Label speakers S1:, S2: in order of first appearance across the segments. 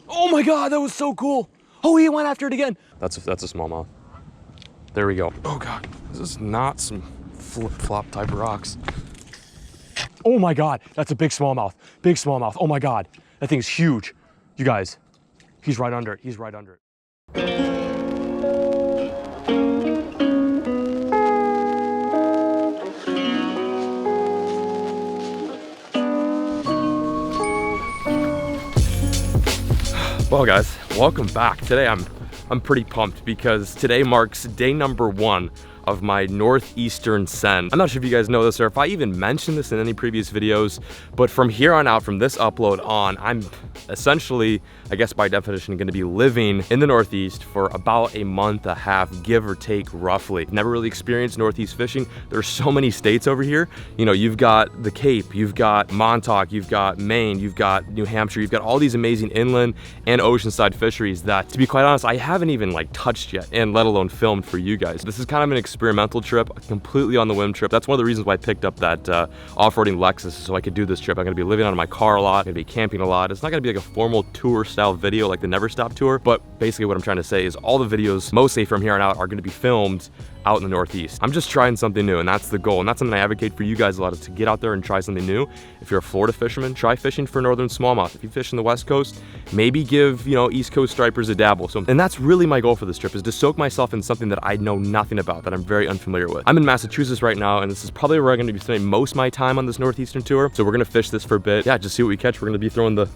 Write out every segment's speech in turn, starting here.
S1: Oh my God, that was so cool. Oh, he went after it again. That's a smallmouth. There we go. Oh God, this is not some flip-flop type of rocks. Oh my God, that's a big smallmouth. Big smallmouth. Oh my God, that thing's huge. You guys, he's right under it. He's right under it. Well guys, welcome back. Today I'm pretty pumped because today marks day number 1 of my northeastern send. I'm not sure if you guys know this or if I even mentioned this in any previous videos, but from here on out, from this upload on, I'm essentially, I guess by definition, gonna be living in the Northeast for about a month and a half, give or take roughly. Never really experienced Northeast fishing. There's so many states over here. You know, you've got the Cape, you've got Montauk, you've got Maine, you've got New Hampshire, you've got all these amazing inland and oceanside fisheries that, to be quite honest, I haven't even like touched yet, and let alone filmed for you guys. This is kind of an experimental trip, completely on the whim trip. That's one of the reasons why I picked up that off-roading Lexus, so I could do this trip. I'm gonna be living out of my car a lot, I'm gonna be camping a lot. It's not gonna be like a formal tour style video like the Never Stop tour, but basically what I'm trying to say is all the videos, mostly from here on out, are gonna be filmed out in the Northeast. I'm just trying something new, and that's the goal. And that's something I advocate for you guys a lot, is to get out there and try something new. If you're a Florida fisherman, try fishing for northern smallmouth. If you fish in the West Coast, maybe give, you know, East Coast stripers a dabble. And that's really my goal for this trip, is to soak myself in something that I know nothing about, that I'm very unfamiliar with. I'm in Massachusetts right now, and this is probably where I'm gonna be spending most of my time on this northeastern tour. So we're gonna fish this for a bit. Yeah, just see what we catch. We're gonna be throwing the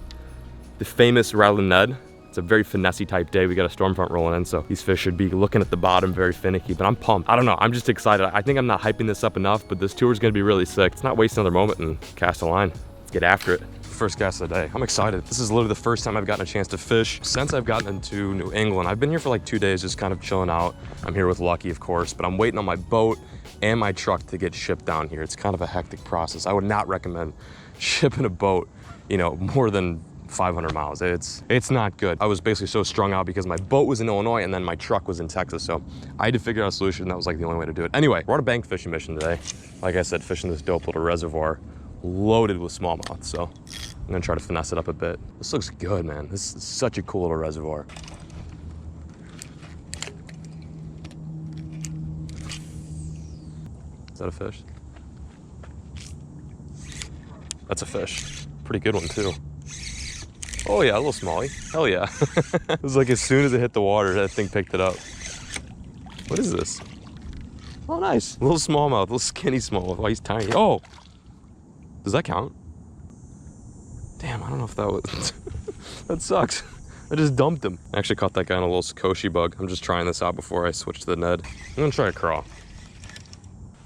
S1: famous rattling Ned. It's a very finesse type day. We got a storm front rolling in, so these fish should be looking at the bottom very finicky, but I'm pumped. I don't know, I'm just excited. I think I'm not hyping this up enough, but this tour is gonna be really sick. Let's not waste another moment and cast a line. Let's get after it. First cast of the day. I'm excited. This is literally the first time I've gotten a chance to fish since I've gotten into New England. I've been here for like 2 days, just kind of chilling out. I'm here with Lucky, of course, but I'm waiting on my boat and my truck to get shipped down here. It's kind of a hectic process. I would not recommend shipping a boat, you know, more than 500 miles. It's not good. I was basically so strung out because my boat was in Illinois and then my truck was in Texas, so I had to figure out a solution. That was like the only way to do it. Anyway, we're on a bank fishing mission today. Like I said, fishing this dope little reservoir loaded with smallmouth, so I'm gonna try to finesse it up a bit. This looks good, man. This is such a cool little reservoir. Is that a fish? That's a fish. Pretty good one too. Oh yeah, a little smallie. Hell yeah. It was like as soon as it hit the water, that thing picked it up. What is this? Oh, nice. Little smallmouth, little skinny smallmouth. Oh, he's tiny. Oh, does that count? Damn, I don't know if that was, that sucks. I just dumped him. I actually caught that guy on a little Sakoshi bug. I'm just trying this out before I switch to the Ned. I'm gonna try a craw.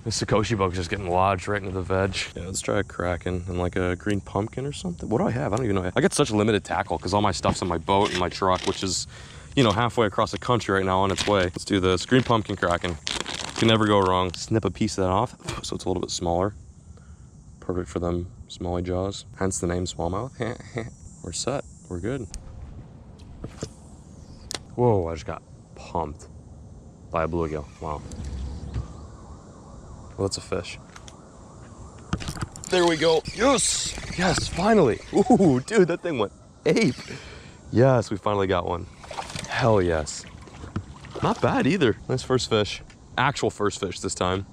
S1: This Sakoshi bug's just getting lodged right into the veg. Yeah, let's try a Kraken and like a green pumpkin or something. What do I have? I don't even know. I got such limited tackle because all my stuff's on my boat and my truck, which is, you know, halfway across the country right now on its way. Let's do this green pumpkin Kraken. Can never go wrong. Snip a piece of that off so it's a little bit smaller. Perfect for them smallie jaws. Hence the name smallmouth. We're set. We're good. Whoa, I just got pumped by a bluegill. Wow. Well, that's a fish. There we go. Yes! Yes, finally. Ooh, dude, that thing went ape. Yes, we finally got one. Hell yes. Not bad either. Nice first fish. Actual first fish this time.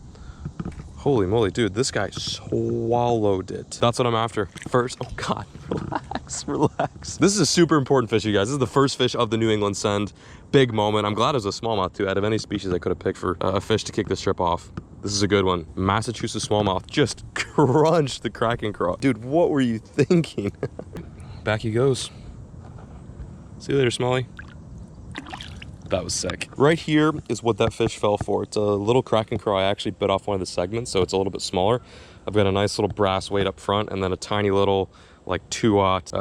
S1: Holy moly, dude, this guy swallowed it. That's what I'm after. First, oh God, relax, relax. This is a super important fish, you guys. This is the first fish of the New England send. Big moment. I'm glad it was a smallmouth too. Out of any species I could have picked for a fish to kick this trip off. This is a good one. Massachusetts smallmouth just crunched the Kraken craw. Dude, what were you thinking? Back he goes. See you later, Smallie. That was sick. Right here is what that fish fell for. It's a little Kraken craw. I actually bit off one of the segments, so it's a little bit smaller. I've got a nice little brass weight up front and then a tiny little like 2-aught,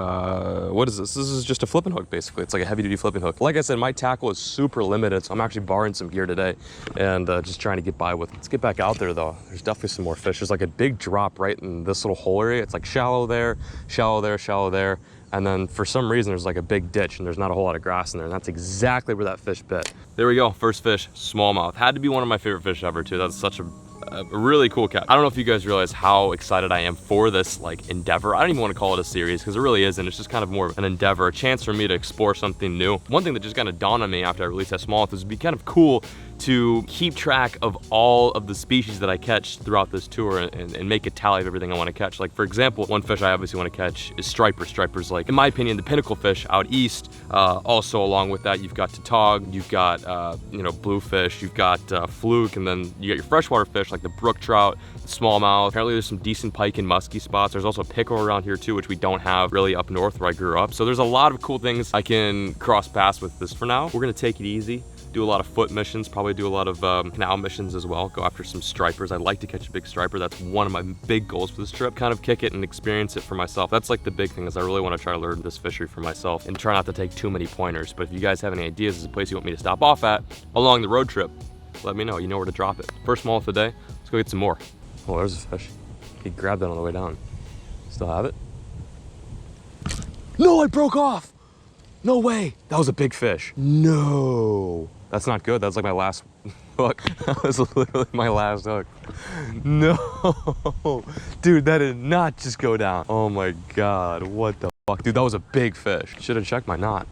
S1: what is this? This is just a flipping hook, basically. It's like a heavy duty flipping hook. Like I said, my tackle is super limited, so I'm actually borrowing some gear today and just trying to get by with. Let's get back out there though. There's definitely some more fish. There's like a big drop right in this little hole area. It's like shallow there, shallow there, shallow there. And then for some reason, there's like a big ditch and there's not a whole lot of grass in there. And that's exactly where that fish bit. There we go, first fish, smallmouth. Had to be one of my favorite fish ever too. That's such a a really cool catch. I don't know if you guys realize how excited I am for this like endeavor. I don't even want to call it a series because it really isn't. It's just kind of more of an endeavor, a chance for me to explore something new. One thing that just kind of dawned on me after I released that smallmouth was it'd be kind of cool to keep track of all of the species that I catch throughout this tour and make a tally of everything I want to catch. Like for example, one fish I obviously want to catch is striper. Striper's like, in my opinion, the pinnacle fish out east. Also along with that, you've got tautog, you've got you know, bluefish, you've got fluke, and then you got your freshwater fish like the brook trout, the smallmouth. Apparently there's some decent pike and muskie spots. There's also pickerel around here too, which we don't have really up north where I grew up. So there's a lot of cool things I can cross paths with this. For now, we're gonna take it easy. Do a lot of foot missions, probably do a lot of canal missions as well. Go after some stripers. I'd like to catch a big striper. That's one of my big goals for this trip. Kind of kick it and experience it for myself. That's like the big thing, is I really want to try to learn this fishery for myself and try not to take too many pointers. But if you guys have any ideas, there's a place you want me to stop off at along the road trip, let me know. You know where to drop it. First smallmouth of the day. Let's go get some more. Oh, there's a fish. He grabbed that on the way down. Still have it? No, it broke off. No way. That was a big fish. No. That's not good. That's like my last hook. That was literally my last hook. No. Dude, that did not just go down. Oh my God. What the fuck? Dude, that was a big fish. Should have checked my knot.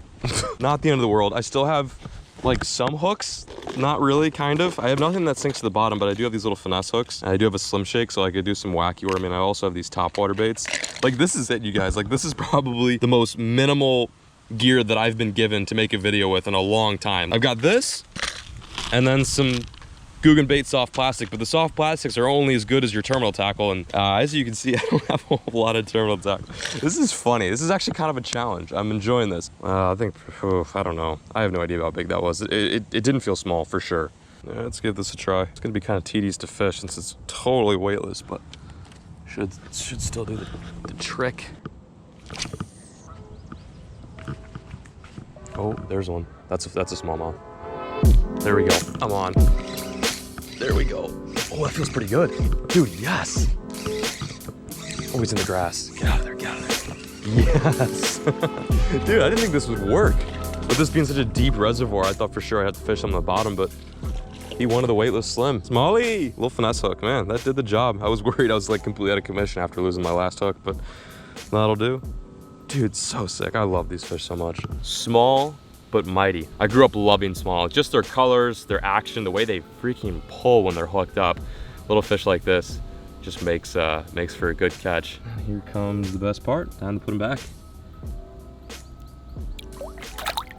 S1: Not the end of the world. I still have like some hooks. Not really, kind of. I have nothing that sinks to the bottom, but I do have these little finesse hooks. And I do have a slim shake, so I could do some wacky worm. And I also have these topwater baits. Like, this is it, you guys. Like, this is probably the most minimal gear that I've been given to make a video with in a long time. I've got this and then some Googan bait soft plastic, but the soft plastics are only as good as your terminal tackle, and as you can see, I don't have a whole lot of terminal tackle. This is funny. This is actually kind of a challenge. I'm enjoying this. I think, I don't know. I have no idea how big that was. It didn't feel small for sure. Yeah, let's give this a try. It's gonna be kind of tedious to fish since it's totally weightless, but should still do the trick. Oh, there's one. That's a smallmouth. There we go. I'm on. There we go. Oh, that feels pretty good. Dude, yes. Oh, he's in the grass. Get out of there, get out of there. Yes. Dude, I didn't think this would work. With this being such a deep reservoir, I thought for sure I had to fish on the bottom, but he wanted the weightless slim. Smalley! Little finesse hook, man, that did the job. I was worried I was like completely out of commission after losing my last hook, but that'll do. Dude, so sick. I love these fish so much. Small, but mighty. I grew up loving small. Just their colors, their action, the way they freaking pull when they're hooked up. Little fish like this just makes for a good catch. Here comes the best part. Time to put them back.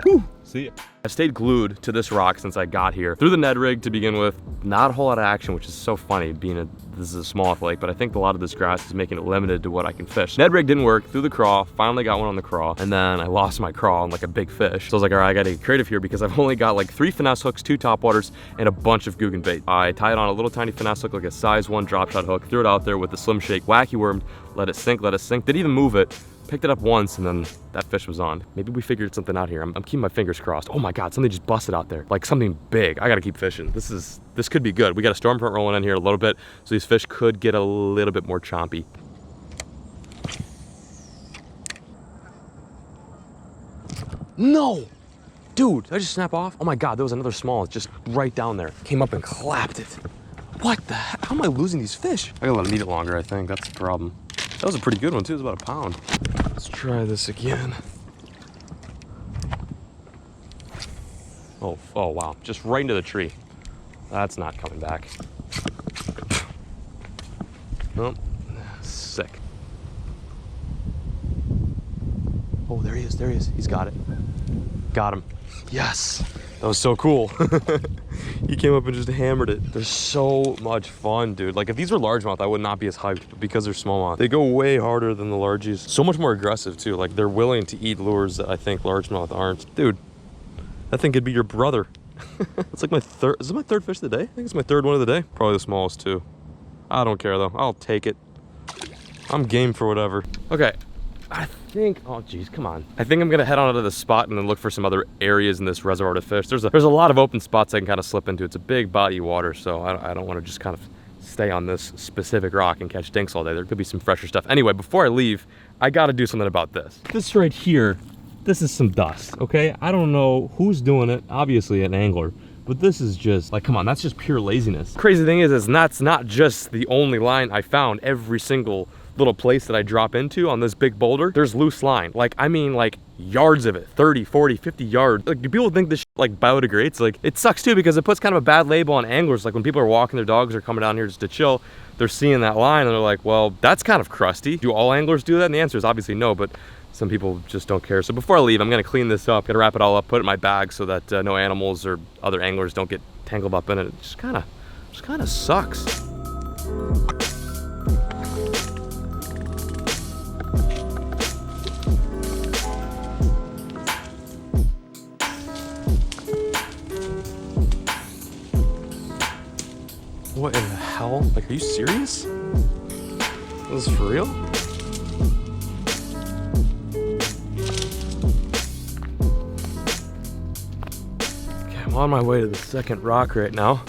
S1: Whew. See ya. I've stayed glued to this rock since I got here. Through the Ned rig to begin with, not a whole lot of action, which is so funny this is a smallmouth lake, but I think a lot of this grass is making it limited to what I can fish. Ned rig didn't work, through the crawl, finally got one on the crawl, and then I lost my crawl on like a big fish. So I was like, all right, I gotta get creative here because I've only got like 3 finesse hooks, 2 topwaters, and a bunch of Googan bait. I tied on a little tiny finesse hook, like a size 1 drop shot hook, threw it out there with the slim shake, wacky wormed, let it sink, didn't even move it. Picked it up once and then that fish was on. Maybe we figured something out here. I'm keeping my fingers crossed. Oh my God, something just busted out there. Like something big. I gotta keep fishing. This could be good. We got a storm front rolling in here a little bit, so these fish could get a little bit more chompy. No! Dude, did I just snap off? Oh my God, there was another small just right down there. Came up and clapped it. What the heck? How am I losing these fish? I gotta let them eat it longer, I think. That's the problem. That was a pretty good one too, it was about a pound. Let's try this again. Oh wow, just right into the tree. That's not coming back. Nope, sick. Oh, there he is, he's got it. Got him, yes. That was so cool. He came up and just hammered it. They're so much fun, dude. Like if these were largemouth, I would not be as hyped, but because they're smallmouth, they go way harder than the largies. So much more aggressive too. Like they're willing to eat lures that I think largemouth aren't. Dude, that thing could be your brother. It's like my third, is it my third fish of the day? I think it's my third one of the day. Probably the smallest too. I don't care though, I'll take it. I'm game for whatever. Okay. I think, oh geez, come on. I think I'm gonna head on to the spot and then look for some other areas in this reservoir to fish. There's a lot of open spots I can kind of slip into. It's a big body of water, so I don't want to just kind of stay on this specific rock and catch dinks all day. There could be some fresher stuff. Anyway, before I leave, I gotta do something about this. This right here, this is some dust, okay? I don't know who's doing it, obviously an angler, but this is just like, come on, that's just pure laziness. Crazy thing is that's not just the only line I found. Every single little place that I drop into on this big boulder, there's loose line. Like, I mean, like yards of it, 30, 40, 50 yards. Like, do people think this like biodegrades? Like, it sucks too, because it puts kind of a bad label on anglers. Like, when people are walking their dogs or coming down here just to chill, they're seeing that line and they're like, well, that's kind of crusty. Do all anglers do that? And the answer is obviously no, but some people just don't care. So before I leave, I'm gonna clean this up, gonna wrap it all up, put it in my bag so that no animals or other anglers don't get tangled up in it. It just kind of sucks. What in the hell? Like, are you serious? This is for real? Okay, I'm on my way to the second rock right now.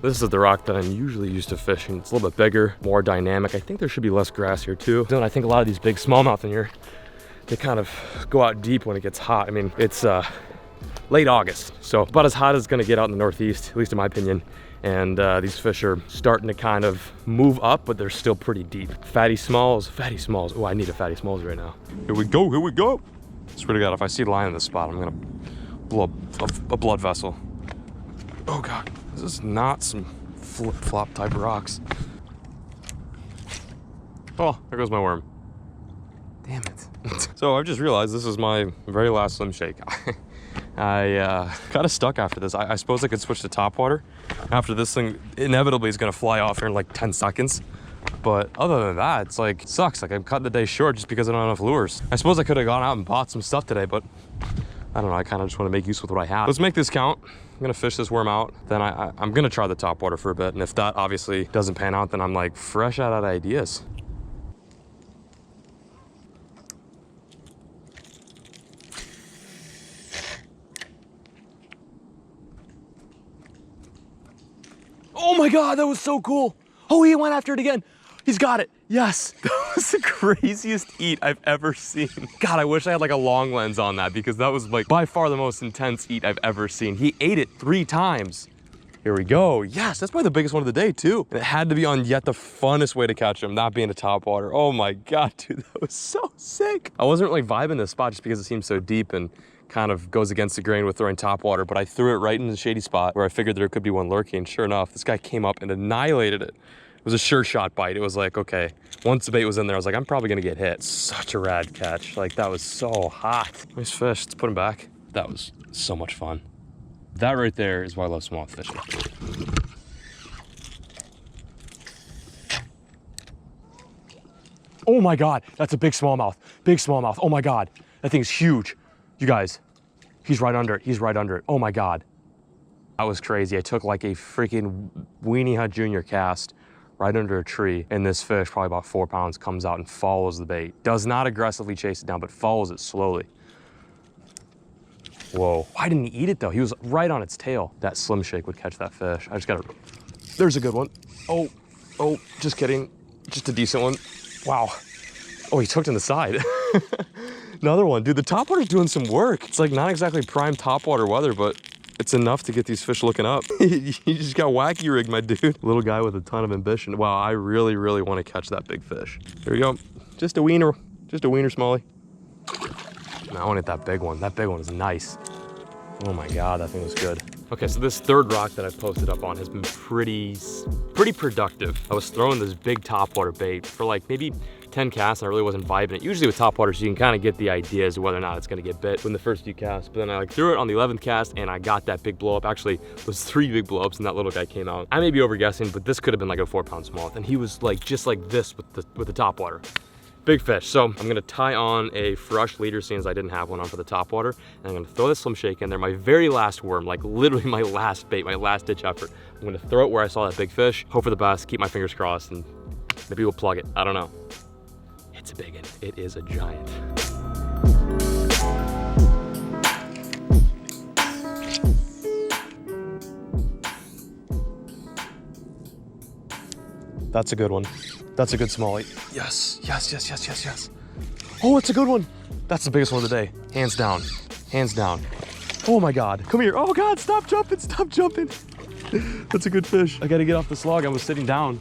S1: This is the rock that I'm usually used to fishing. It's a little bit bigger, more dynamic. I think there should be less grass here too. Then I think a lot of these big smallmouth in here, they kind of go out deep when it gets hot. I mean, it's late August, so about as hot as it's gonna get out in the Northeast, at least in my opinion. And these fish are starting to kind of move up, but they're still pretty deep. Fatty smalls. Oh, I need a fatty smalls right now. Here we go. I swear to God, if I see line in this spot, I'm gonna blow up a blood vessel. Oh God, this is not some flip-flop type rocks. Oh, there goes my worm. Damn it. So I've just realized this is my very last Slim Shake. I got stuck after this. I suppose I could switch to Topwater. After this thing inevitably is gonna fly off here in like 10 seconds. But other than that, it's like, sucks. Like, I'm cutting the day short just because I don't have enough lures. I suppose I could have gone out and bought some stuff today, but I don't know, I kind of just want to make use with what I have. Let's make this count. I'm gonna fish this worm out. Then I'm gonna try the Topwater for a bit. And if that obviously doesn't pan out, then I'm like fresh out of ideas. Oh my God, that was so cool. Oh, he went after it again. He's got it. Yes. That was the craziest eat I've ever seen. God, I wish I had like a long lens on that, because that was like by far the most intense eat I've ever seen. He ate it 3 times. Here we go. Yes, that's probably the biggest one of the day too. And it had to be on yet the funnest way to catch him, not being a Topwater. Oh my God, dude, that was so sick. I wasn't really vibing this spot just because it seemed so deep and kind of goes against the grain with throwing Topwater, but I threw it right in the shady spot where I figured there could be one lurking. Sure enough, this guy came up and annihilated it. It was a sure shot bite. It was like, okay, once the bait was in there, I was like, I'm probably gonna get hit. Such a rad catch. Like, that was so hot. Nice fish, let's put him back. That was so much fun. That right there is why I love smallmouth fishing. Oh my God, that's a big smallmouth. Big smallmouth, oh my God. That thing's huge. You guys, he's right under it. He's right under it. Oh my God. That was crazy. I took like a freaking Weenie Hut Jr. cast right under a tree, and this fish, probably about 4 pounds, comes out and follows the bait. Does not aggressively chase it down, but follows it slowly. Whoa. Why didn't he eat it though? He was right on its tail. That Slim Shake would catch that fish. I just gotta, there's a good one. Oh, just kidding. Just a decent one. Wow. Oh, he hooked in the side. Another one. Dude, the Topwater's doing some work. It's like not exactly prime Topwater weather, but it's enough to get these fish looking up. You just got wacky rigged, my dude. Little guy with a ton of ambition. Wow, I really, really want to catch that big fish. Here we go. Just a wiener smallie. No, I want to hit that big one. That big one is nice. Oh my God, that thing was good. Okay, so this third rock that I've posted up on has been pretty productive. I was throwing this big Topwater bait for like maybe 10 casts, and I really wasn't vibing it. Usually with Topwater, so you can kind of get the idea as to whether or not it's gonna get bit in the first few casts. But then I like threw it on the 11th cast, and I got that big blow up. Actually, it was 3 big blow ups, and that little guy came out. I may be overguessing, but this could have been like a 4-pound smallmouth, and he was like just like this with the Topwater. Big fish. So I'm gonna tie on a fresh leader, seeing as I didn't have one on for the Topwater, and I'm gonna throw this Slim Shake in there, my very last worm, like literally my last bait, my last ditch effort. I'm gonna throw it where I saw that big fish, hope for the best, keep my fingers crossed, and maybe we'll plug it. I don't know. It's a big one. It is a giant. That's a good one. That's a good smallie. Yes, yes, yes, yes, yes, yes. Oh, it's a good one. That's the biggest one of the day. Hands down, hands down. Oh my God, come here. Oh God, stop jumping, stop jumping. That's a good fish. I gotta get off this log. I was sitting down.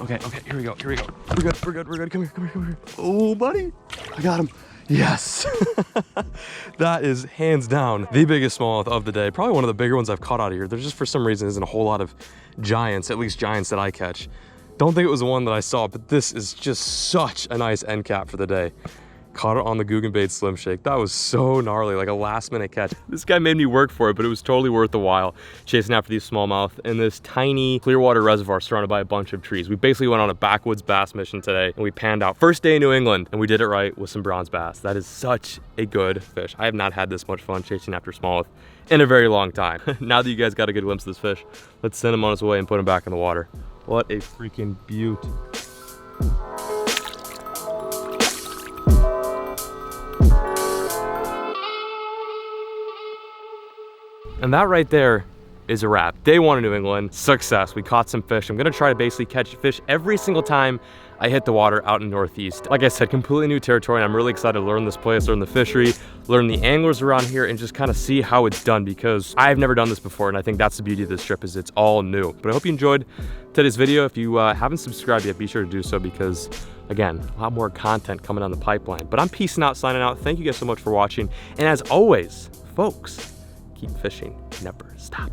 S1: Okay, here we go, here we go. We're good. Come here. Oh, buddy, I got him. Yes. That is hands down the biggest smallmouth of the day. Probably one of the bigger ones I've caught out of here. There just for some reason isn't a whole lot of giants, at least giants that I catch. Don't think it was the one that I saw, but this is just such a nice end cap for the day. Caught it on the Googan bait slim shake. That was so gnarly, like a last minute catch. This guy made me work for it, but it was totally worth the while chasing after these smallmouth in this tiny Clearwater reservoir surrounded by a bunch of trees. We basically went on a backwoods bass mission today and we panned out. First day in New England and we did it right with some bronze bass. That is such a good fish. I have not had this much fun chasing after smallmouth in a very long time. Now that you guys got a good glimpse of this fish, let's send him on his way and put him back in the water. What a freaking beaut. And that right there is a wrap. Day one in New England, success. We caught some fish. I'm gonna try to basically catch fish every single time I hit the water out in Northeast. Like I said, completely new territory, and I'm really excited to learn this place, learn the fishery, learn the anglers around here, and just kind of see how it's done, because I've never done this before, and I think that's the beauty of this trip, is it's all new. But I hope you enjoyed today's video. If you haven't subscribed yet, be sure to do so, because again, a lot more content coming down the pipeline. But I'm peacing out, signing out. Thank you guys so much for watching. And as always, folks, keep fishing, never stop.